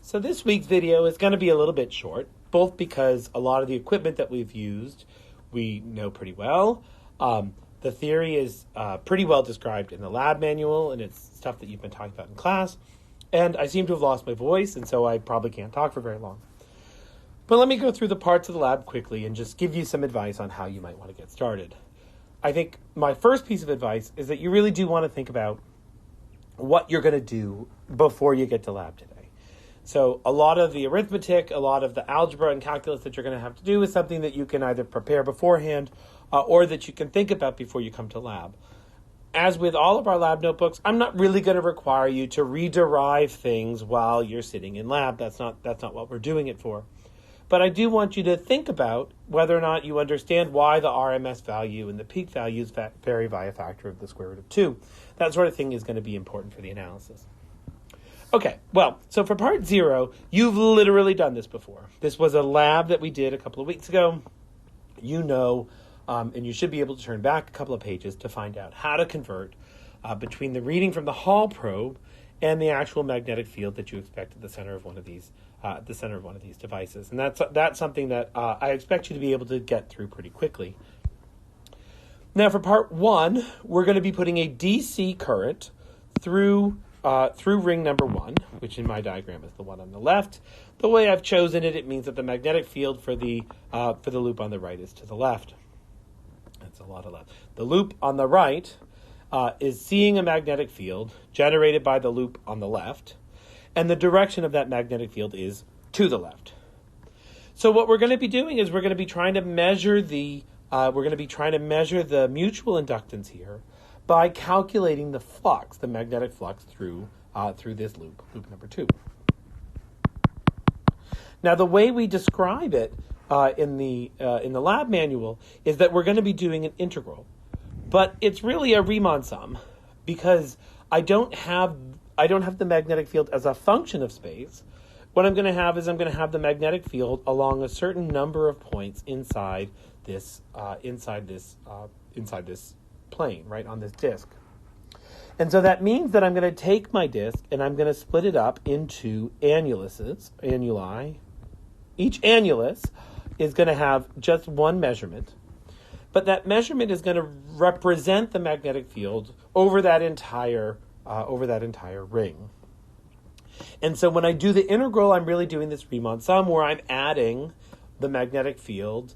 So this week's video is going to be a little bit short, both because a lot of the equipment that we've used we know pretty well. The theory is pretty well described in the lab manual, and it's stuff that you've been talking about in class. And I seem to have lost my voice, and so I probably can't talk for very long. But let me go through the parts of the lab quickly and just give you some advice on how you might want to get started. I think my first piece of advice is that you really do want to think about what you're going to do before you get to lab today. So a lot of the arithmetic, a lot of the algebra and calculus that you're going to have to do is something that you can either prepare beforehand or that you can think about before you come to lab. As with all of our lab notebooks, I'm not really going to require you to rederive things while you're sitting in lab. That's not what we're doing it for. But I do want you to think about whether or not you understand why the RMS value and the peak values vary by a factor of the square root of 2. That sort of thing is going to be important for the analysis. Okay, well, so for part 0, you've literally done this before. This was a lab that we did a couple of weeks ago. You know, and you should be able to turn back a couple of pages to find out how to convert between the reading from the Hall probe and the actual magnetic field that you expect at the center of one of these devices. And that's something that I expect you to be able to get through pretty quickly. Now, for part 1, we're going to be putting a DC current through ring number 1, which in my diagram is the one on the left. The way I've chosen it means that the magnetic field for the loop on the right is to the left. That's a lot of left. The loop on the right is seeing a magnetic field generated by the loop on the left, and the direction of that magnetic field is to the left. So what we're going to be doing is we're going to be trying to measure the mutual inductance here by calculating the flux, the magnetic flux through this loop number 2. Now, the way we describe it in the lab manual is that we're going to be doing an integral, but it's really a Riemann sum because I don't have the magnetic field as a function of space. What I'm going to have is I'm going to have the magnetic field along a certain number of points inside this plane, right, on this disk. And so that means that I'm going to take my disk and I'm going to split it up into annuli. Each annulus is going to have just one measurement, but that measurement is going to represent the magnetic field over that entire ring. And so when I do the integral, I'm really doing this Riemann sum where I'm adding the magnetic field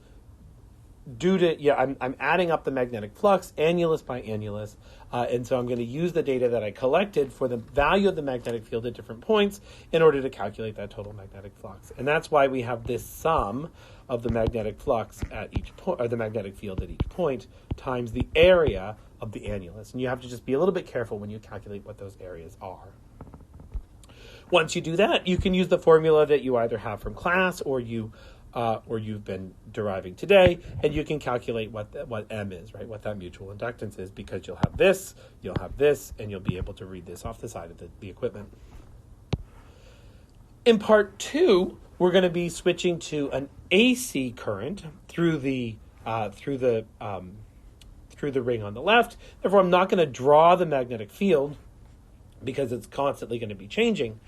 I'm adding up the magnetic flux annulus by annulus, and so I'm going to use the data that I collected for the value of the magnetic field at different points in order to calculate that total magnetic flux. And that's why we have this sum of the magnetic flux at each point, or the magnetic field at each point, times the area of the annulus. And you have to just be a little bit careful when you calculate what those areas are. Once you do that, you can use the formula that you either have from class or you've been deriving today, and you can calculate what M is, right? What that mutual inductance is, because you'll have this, and you'll be able to read this off the side of the equipment. In part 2, we're going to be switching to an AC current through the ring on the left. Therefore, I'm not going to draw the magnetic field because it's constantly going to be changing.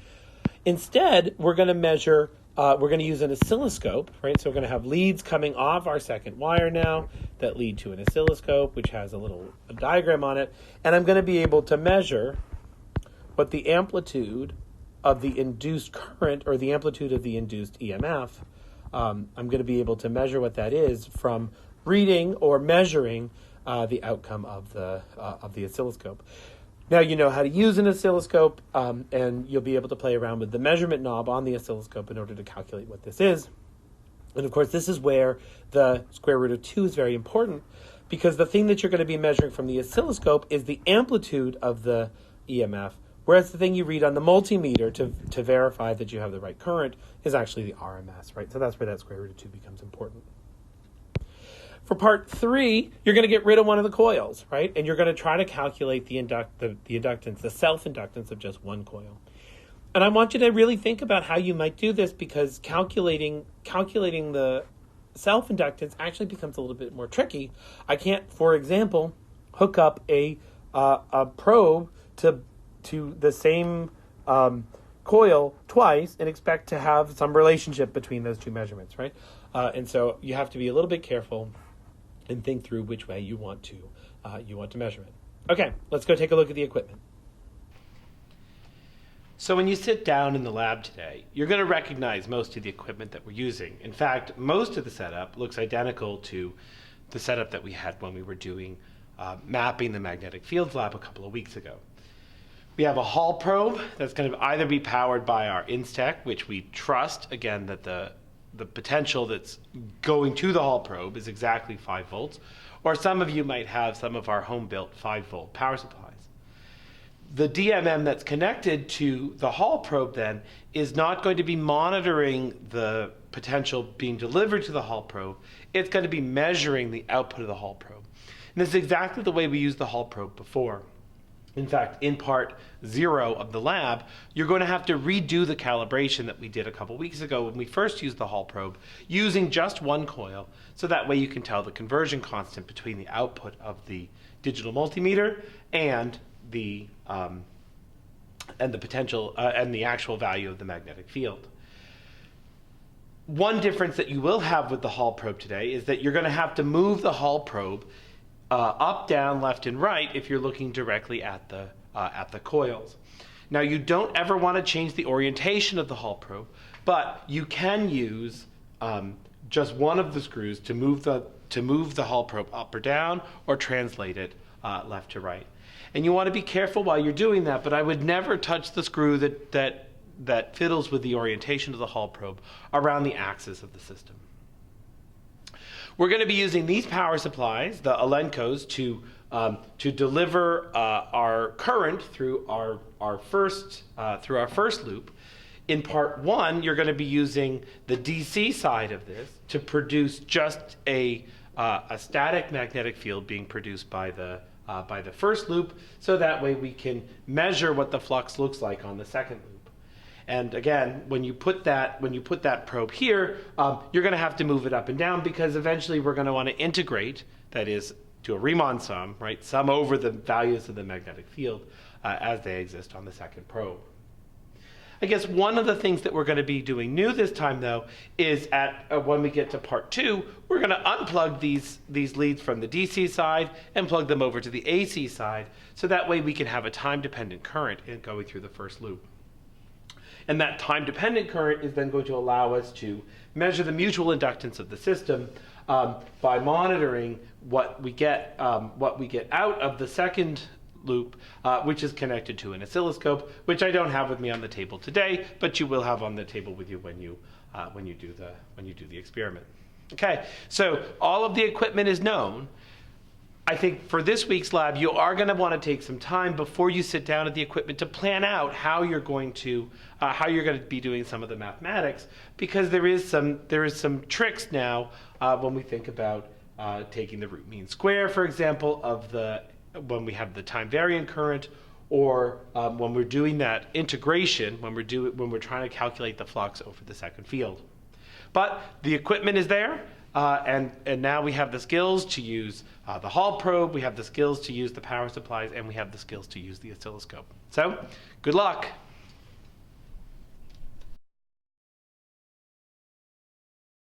Instead, we're going to use an oscilloscope, right? So we're going to have leads coming off our second wire now that lead to an oscilloscope, which has a little diagram on it. And I'm going to be able to measure what the amplitude of the induced current or the amplitude of the induced EMF, I'm going to be able to measure what that is from reading or measuring the outcome of the oscilloscope. Now you know how to use an oscilloscope, and you'll be able to play around with the measurement knob on the oscilloscope in order to calculate what this is. And of course, this is where the square root of 2 is very important, because the thing that you're going to be measuring from the oscilloscope is the amplitude of the EMF, whereas the thing you read on the multimeter to verify that you have the right current is actually the RMS, right? So that's where that square root of 2 becomes important. For part 3, you're going to get rid of one of the coils, right? And you're going to try to calculate the inductance, the self-inductance of just one coil. And I want you to really think about how you might do this, because calculating the self-inductance actually becomes a little bit more tricky. I can't, for example, hook up a probe to the same coil twice and expect to have some relationship between those two measurements, right? And so you have to be a little bit careful and think through which way you want to measure it. Okay, let's go take a look at the equipment. So when you sit down in the lab today, you're going to recognize most of the equipment that we're using. In fact, most of the setup looks identical to the setup that we had when we were doing mapping the magnetic fields lab a couple of weeks ago. We have a Hall probe that's going to either be powered by our Instec, which we trust, again, that the potential that's going to the Hall probe is exactly 5 volts, or some of you might have some of our home-built 5-volt power supplies. The DMM that's connected to the Hall probe then is not going to be monitoring the potential being delivered to the Hall probe. It's going to be measuring the output of the Hall probe. And this is exactly the way we used the Hall probe before. In fact, in part 0 of the lab, you're going to have to redo the calibration that we did a couple weeks ago when we first used the Hall probe using just one coil, so that way you can tell the conversion constant between the output of the digital multimeter and the potential and the actual value of the magnetic field. One difference that you will have with the Hall probe today is that you're going to have to move the Hall probe up, down, left, and right if you're looking directly at the coils. Now, you don't ever want to change the orientation of the Hall probe, but you can use just one of the screws to move the Hall probe up or down, or translate it left to right. And you want to be careful while you're doing that, but I would never touch the screw that fiddles with the orientation of the Hall probe around the axis of the system. We're going to be using these power supplies, the Alencos, to deliver our current through our first loop. In part 1, you're going to be using the DC side of this to produce just a static magnetic field being produced by the first loop, so that way we can measure what the flux looks like on the second loop. And again, when you put that probe here, you're going to have to move it up and down, because eventually we're going to want to integrate, that is, do a Riemann sum, right? Sum over the values of the magnetic field as they exist on the second probe. I guess one of the things that we're going to be doing new this time, though, is when we get to part 2, we're going to unplug these leads from the DC side and plug them over to the AC side, so that way we can have a time-dependent current going through the first loop. And that time-dependent current is then going to allow us to measure the mutual inductance of the system by monitoring what we get out of the second loop, which is connected to an oscilloscope, which I don't have with me on the table today, but you will have on the table with you when you do the experiment. Okay, so all of the equipment is known. I think for this week's lab, you are going to want to take some time before you sit down at the equipment to plan out how you're going to be doing some of the mathematics, because there is some tricks now when we think about taking the root mean square, for example, when we have the time variant current, or when we're doing that integration, when we're trying to calculate the flux over the second field. But the equipment is there. And now we have the skills to use the Hall probe, we have the skills to use the power supplies, and we have the skills to use the oscilloscope. So, good luck.